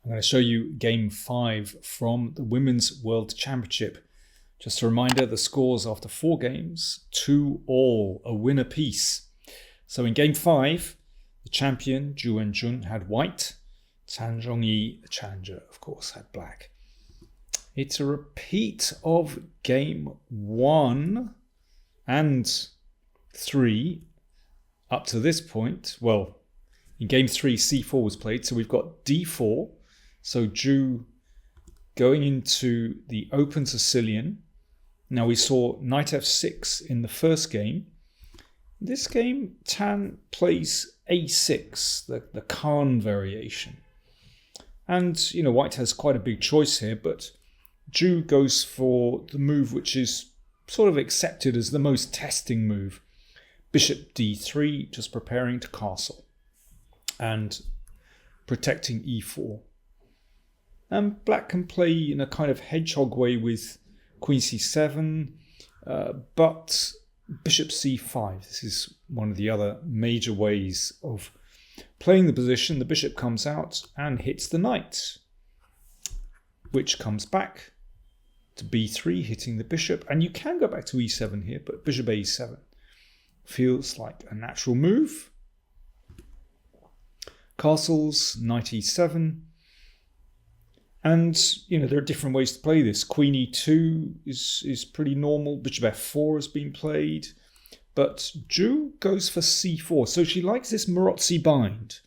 I'm going to show you game 5 from the Women's World Championship. Just a reminder, the scores after 4 games, 2-all, a win apiece. So in game 5, the champion, Wenjun, had white. Zhongyi, the challenger, of course, had black. It's a repeat of game 1 and 3 up to this point. Well, in game 3, c4 was played, so we've got d4. So Zhu going into the open Sicilian. Now we saw knight f6 in the first game. This game, Tan plays a6, the Khan variation. And, white has quite a big choice here, but Zhu goes for the move which is sort of accepted as the most testing move. Bishop d3, just preparing to castle and protecting e4. And black can play in a kind of hedgehog way with queen c7, but bishop c5. This is one of the other major ways of playing the position. The bishop comes out and hits the knight, which comes back to b3, hitting the bishop. And you can go back to e7 here, but bishop a7 feels like a natural move. Castles, knight e7. And, there are different ways to play this. Queen e2 is pretty normal. Bishop f4 has been played. But Zhu goes for c4. So she likes this Marozzi bind.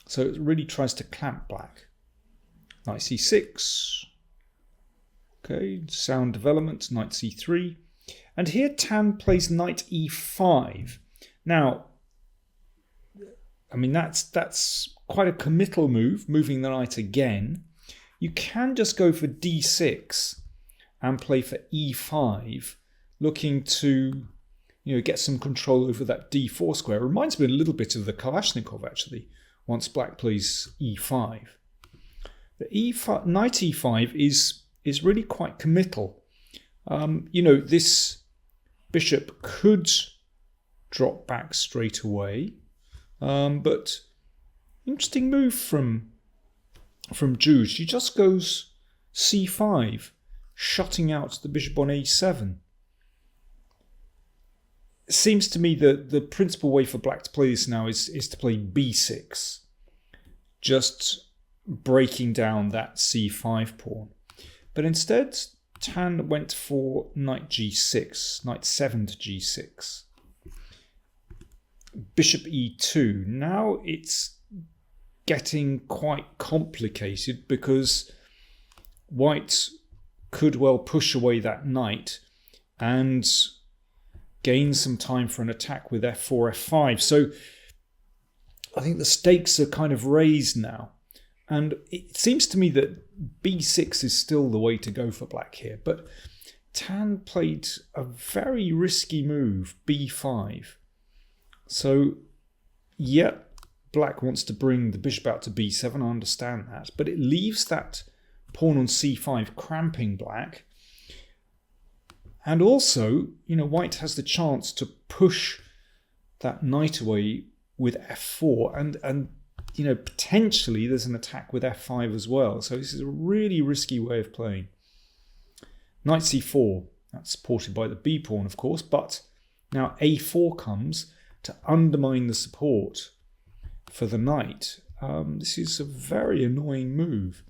So it really tries to clamp black. Knight c6. Okay, sound development. Knight c3. And here Tan plays knight e5. Now, that's quite a committal move, moving the knight again. You can just go for d6 and play for e5, looking to get some control over that d4 square. It reminds me a little bit of the Kalashnikov, actually, once black plays e5. The knight e5 is really quite committal. This bishop could drop back straight away, but interesting move from Zhu. She just goes c5, shutting out the bishop on a7. It seems to me that the principal way for black to play this now is to play b6, just breaking down that c5 pawn. But instead, Tan went for knight g6, knight 7 to g6. Bishop e2. Now it's getting quite complicated because white could well push away that knight and gain some time for an attack with f4, f5. So I think the stakes are kind of raised now. And it seems to me that b6 is still the way to go for black here. But Tan played a very risky move, b5. So, black wants to bring the bishop out to b7, I understand that. But it leaves that pawn on c5 cramping black. And also, white has the chance to push that knight away with f4. And potentially there's an attack with f5 as well. So this is a really risky way of playing. Knight c4, that's supported by the b pawn, of course. But now a4 comes to undermine the support for the knight. This is a very annoying move.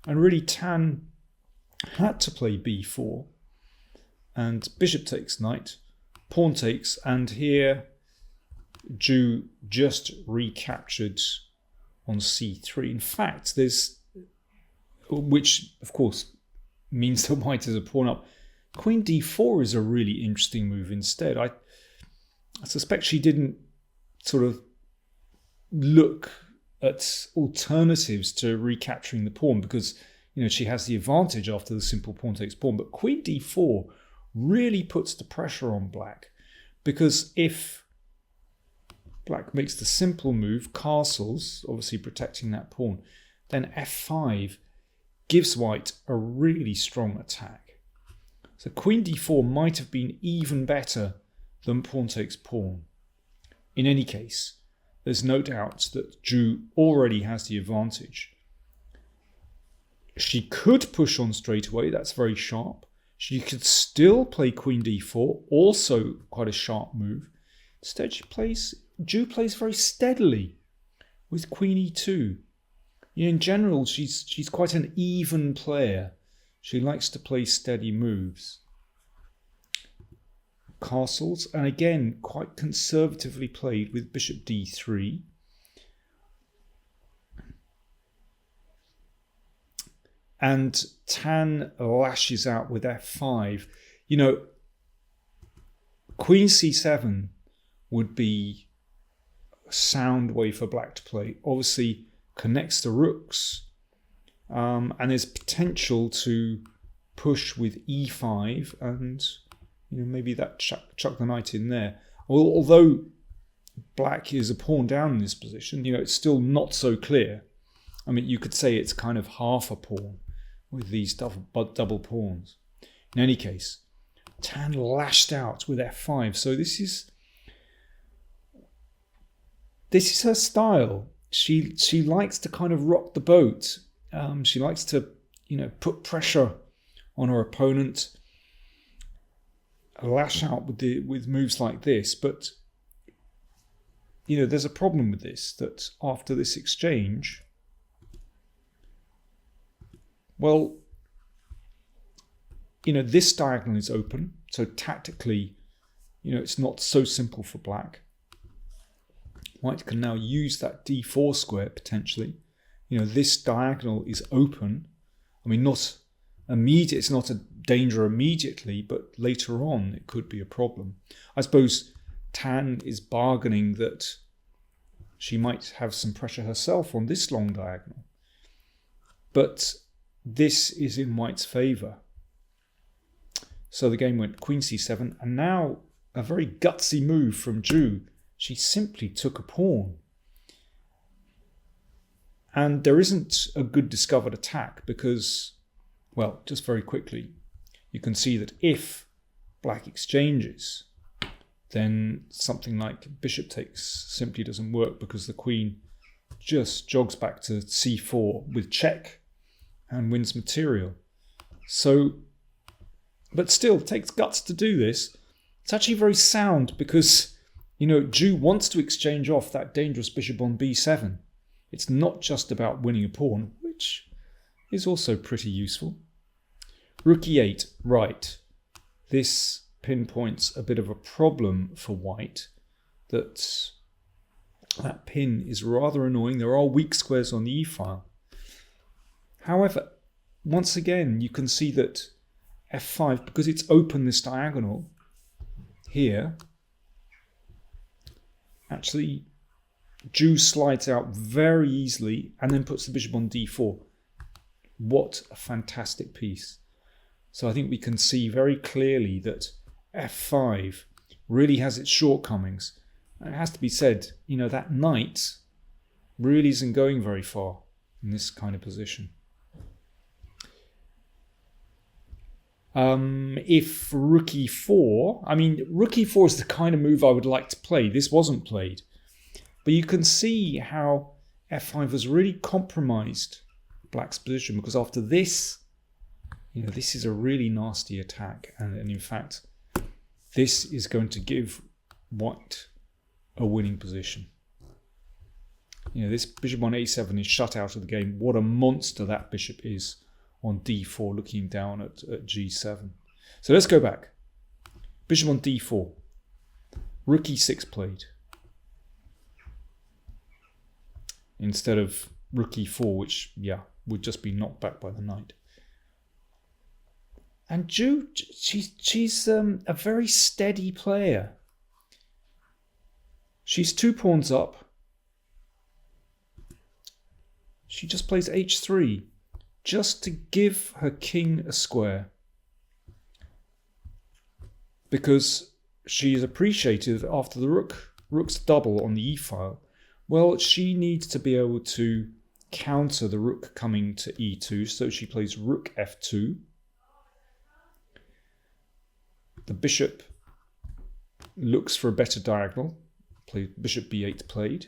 And really Tan had to play b4. And bishop takes knight, pawn takes, and here Zhu just recaptured on c3. In fact, which of course means that white is a pawn up. Queen d4 is a really interesting move instead. I suspect she didn't sort of look at alternatives to recapturing the pawn because she has the advantage after the simple pawn takes pawn. But queen d4 really puts the pressure on black, because if black makes the simple move, castles, obviously protecting that pawn, then f5 gives white a really strong attack. So queen d4 might have been even better than pawn takes pawn. In any case, there's no doubt that Zhu already has the advantage. She could push on straight away. That's very sharp. She could still play queen d4, also quite a sharp move. Instead, Zhu plays very steadily with queen e2. In general, she's quite an even player. She likes to play steady moves. Castles, and again, quite conservatively played with bishop d3. And Tan lashes out with f5. Queen c7 would be a sound way for black to play. Obviously, connects the rooks, and there's potential to push with e5, and maybe that chuck the knight in there. Although black is a pawn down in this position, it's still not so clear. I mean, you could say it's kind of half a pawn with these double pawns. In any case, Tan lashed out with f5. So this is her style. She likes to kind of rock the boat. She likes to, put pressure on her opponent, lash out with moves like this. But there's a problem with this, that after this exchange, well, this diagonal is open, so tactically, it's not so simple for black. White can now use that d4 square potentially. This diagonal is open. I mean, not immediate. It's not a danger immediately, but later on it could be a problem. I suppose Tan is bargaining that she might have some pressure herself on this long diagonal. But this is in White's favour. So the game went queen c7, and now a very gutsy move from Zhu. She simply took a pawn. And there isn't a good discovered attack because, well, just very quickly, you can see that if black exchanges, then something like bishop takes simply doesn't work because the queen just jogs back to c4 with check and wins material. So, but still, it takes guts to do this. It's actually very sound because, Zhu wants to exchange off that dangerous bishop on b7. It's not just about winning a pawn, which is also pretty useful. Rook e8, right. This pinpoints a bit of a problem for White, that pin is rather annoying. There are weak squares on the e-file. However, once again, you can see that f5, because it's open this diagonal here, actually Zhu slides out very easily and then puts the bishop on d4. What a fantastic piece. So I think we can see very clearly that f5 really has its shortcomings. And it has to be said, that knight really isn't going very far in this kind of position. If rook e4, rook e4 is the kind of move I would like to play. This wasn't played. But you can see how f5 has really compromised black's position, because after this, this is a really nasty attack. And in fact, this is going to give White a winning position. This bishop on a7 is shut out of the game. What a monster that bishop is on d4, looking down at g7. So let's go back. Bishop on d4. Rook e6 played, instead of rook e4, which, would just be knocked back by the knight. And Zhu, she's a very steady player. She's 2 pawns up. She just plays h3, just to give her king a square, because she is appreciated after the rook's double on the e-file. Well, she needs to be able to counter the rook coming to e2, so she plays rook f2. The bishop looks for a better diagonal. Bishop b8 played.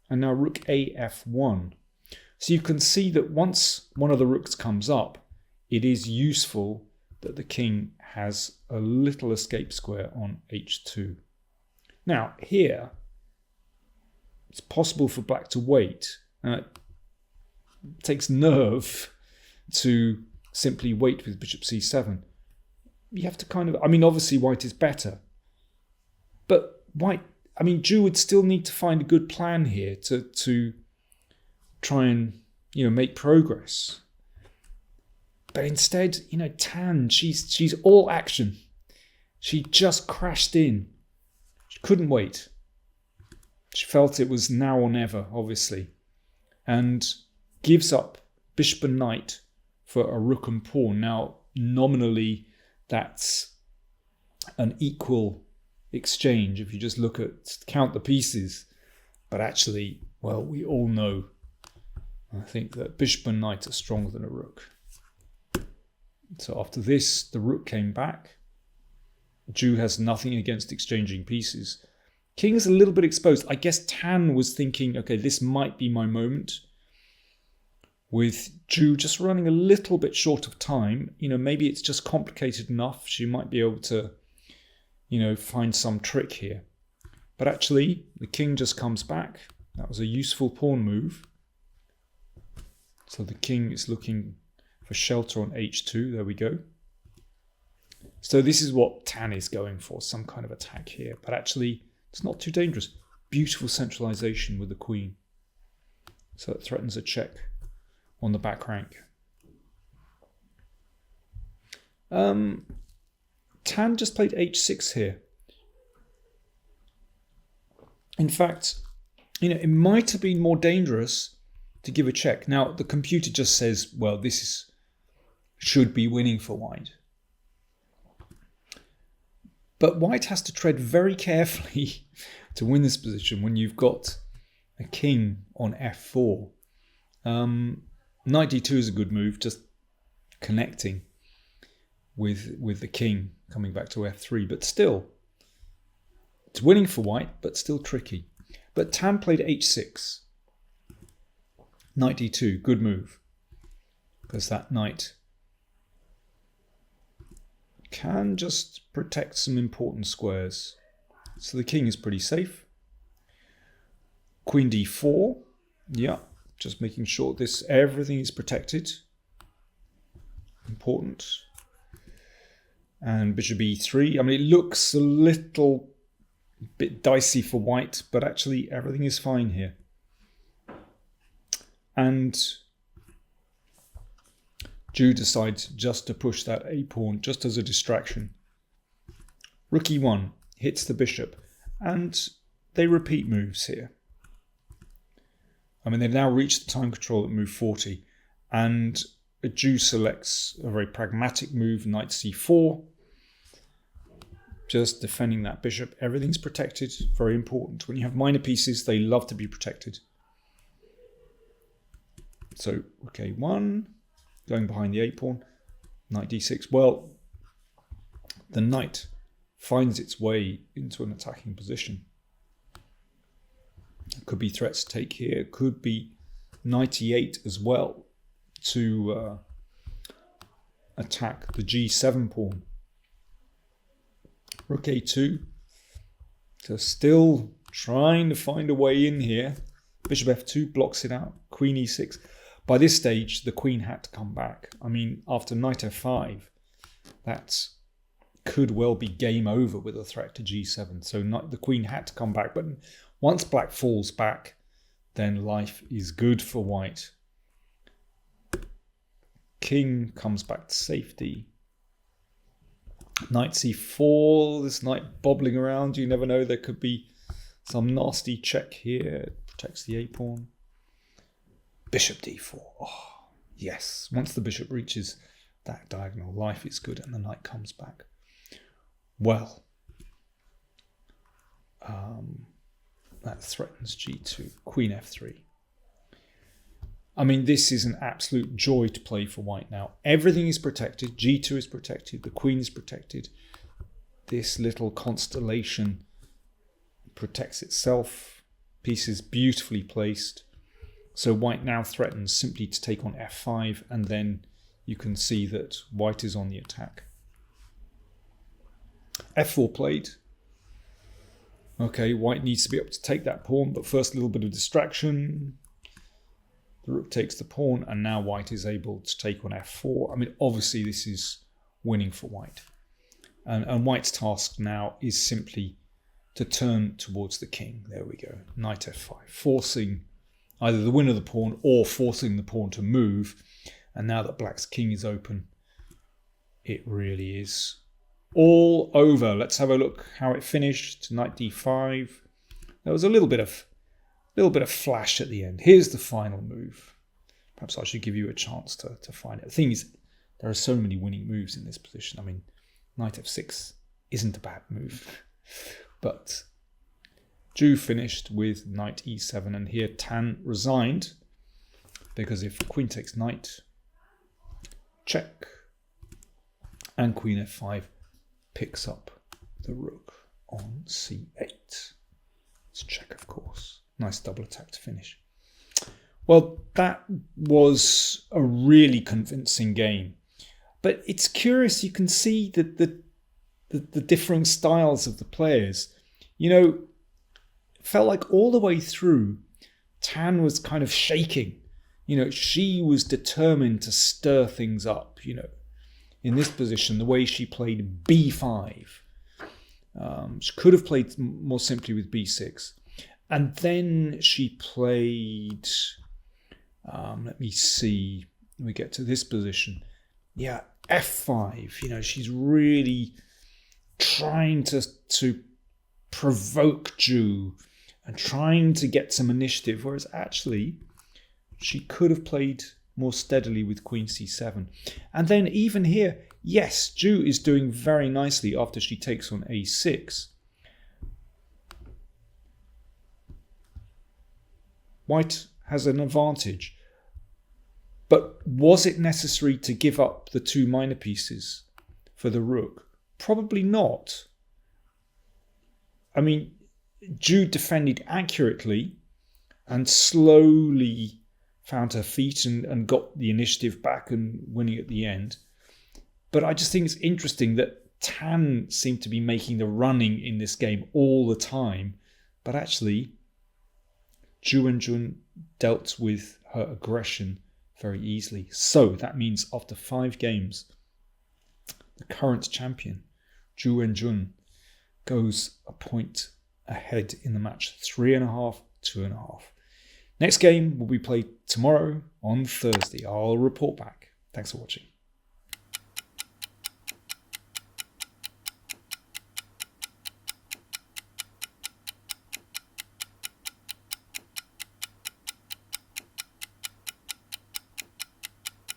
And now rook a f1. So you can see that once one of the rooks comes up, it is useful that the king has a little escape square on h2. Now here, it's possible for black to wait. It takes nerve to simply wait with bishop c7. You have to kind of, I mean, obviously white is better, but white, I mean, Zhu would still need to find a good plan here to try and, make progress. But instead, Tan, she's all action. She just crashed in. She couldn't wait. She felt it was now or never, obviously, and gives up bishop and knight for a rook and pawn. Now, nominally, that's an equal exchange if you just count the pieces. But actually, well, we all know, I think, that bishop and knight are stronger than a rook. So after this, the rook came back. Zhu has nothing against exchanging pieces. King is a little bit exposed. I guess Tan was thinking, okay, this might be my moment. With Zhu just running a little bit short of time, maybe it's just complicated enough. She might be able to, find some trick here. But actually, the king just comes back. That was a useful pawn move. So the king is looking for shelter on h2. There we go. So this is what Tan is going for, some kind of attack here. But actually, it's not too dangerous. Beautiful centralization with the queen. So it threatens a check on the back rank. Tan just played h6 here. In fact, it might have been more dangerous to give a check. Now, the computer just says, well, should be winning for white. But white has to tread very carefully to win this position when you've got a king on f4. Knight d2 is a good move, just connecting with the king, coming back to f3. But still, it's winning for white, but still tricky. But Tan played h6. Knight d2, good move, because that knight can just protect some important squares. So the king is pretty safe. Queen d4, yeah, just making sure everything is protected. Important. And bishop e3. I mean, it looks a little bit dicey for white, but actually everything is fine here. And Zhu decides just to push that a pawn just as a distraction. Rook e1 hits the bishop, and they repeat moves here. I mean, they've now reached the time control at move 40, and Zhu selects a very pragmatic move, knight c4, just defending that bishop. Everything's protected, very important. When you have minor pieces, they love to be protected. So rook a1, going behind the a-pawn, knight d6. Well, the knight finds its way into an attacking position. It could be threats to take here. It could be knight e8 as well to attack the g7 pawn. Rook a2. So still trying to find a way in here. Bishop f2 blocks it out. Queen e6. By this stage, the queen had to come back. I mean, after knight f5, that could well be game over with a threat to g7. So the queen had to come back. But once black falls back, then life is good for white. King comes back to safety. Knight c4, this knight bobbling around. You never know, there could be some nasty check here. It protects the a-pawn. Bishop d4. Oh, yes. Once the bishop reaches that diagonal, life is good and the knight comes back. Well, that threatens g2. Queen f3. I mean, this is an absolute joy to play for white now. Everything is protected. g2 is protected. The queen is protected. This little constellation protects itself. Pieces beautifully placed. So white now threatens simply to take on f5, and then you can see that white is on the attack. f4 played. Okay, white needs to be able to take that pawn, but first a little bit of distraction. The rook takes the pawn, and now white is able to take on f4. I mean, obviously this is winning for white. And white's task now is simply to turn towards the king. There we go, knight f5, forcing either the win of the pawn or forcing the pawn to move. And now that black's king is open, it really is all over. Let's have a look how it finished. Knight d5. There was a little bit of flash at the end. Here's the final move. Perhaps I should give you a chance to find it. The thing is, there are so many winning moves in this position. I mean, knight f6 isn't a bad move. But Zhu finished with knight e7, and here Tan resigned, because if queen takes knight, check, and queen f5 picks up the rook on c8. It's check, of course. Nice double attack to finish. Well, that was a really convincing game. But it's curious, you can see that the differing styles of the players. You know, it felt like all the way through, Tan was kind of shaking. You know, she was determined to stir things up, you know. In this position, the way she played b5. She could have played more simply with b6. And then she played, let me see, we get to this position. Yeah, f5. You know, she's really trying to provoke Zhu and trying to get some initiative, whereas actually she could have played more steadily with queen c7. And then even here, yes, Zhu is doing very nicely after she takes on a6. White has an advantage. But was it necessary to give up the two minor pieces for the rook? Probably not. I mean, Zhu defended accurately and slowly found her feet and got the initiative back and winning at the end. But I just think it's interesting that Tan seemed to be making the running in this game all the time. But actually, Wenjun dealt with her aggression very easily. So that means after 5 games, the current champion, Wenjun, goes a point ahead in the match. 3.5, 2.5. Next game will be played tomorrow on Thursday. I'll report back. Thanks for watching.